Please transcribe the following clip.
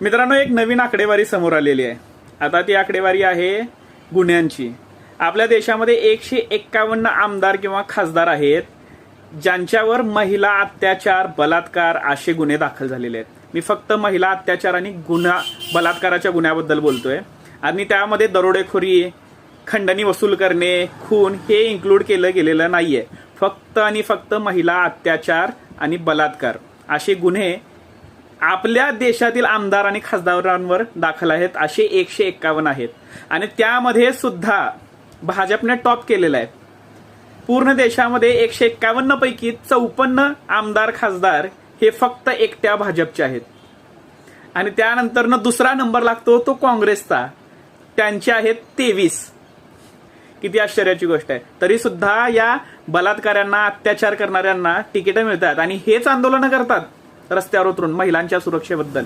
मित्रांनो, एक नवीन आकडेवारी समोर आलेली आहे. आता ती आकडेवारी आहे गुन्ह्यांची. आपल्या देशामध्ये 151 आमदार किंवा खासदार आहेत ज्यांच्यावर महिला अत्याचार, बलात्कार असे गुन्हे दाखल झालेले आहेत. मी फक्त महिला अत्याचार आणि बलात्काराच्या गुन्ह्याबद्दल बोलतोय. आणि त्यामध्ये दरोडेखोरी, खंडणी वसूल करणे, खून हे इन्क्लूड केलं गेलेलं नाहीये. फक्त आणि फक्त महिला अत्याचार आणि बलात्कार असे गुन्हे आपल्या देशातील आमदार आणि खासदारांवर दाखल आहेत. असे 151 आहेत. आणि त्यामध्ये सुद्धा भाजपने टॉप केलेला आहे. पूर्ण देशामध्ये 151 पैकी 54 आमदार खासदार हे फक्त एकट्या भाजपचे आहेत. आणि त्यानंतर दुसरा नंबर लागतो तो काँग्रेसचा, त्यांचे आहेत 23. किती आश्चर्याची गोष्ट आहे. तरी सुद्धा या बलात्काऱ्यांना, अत्याचार करणाऱ्यांना तिकीटं मिळतात आणि हेच आंदोलनं करतात रस्त्यावर उतरून महिलांच्या सुरक्षेबद्दल.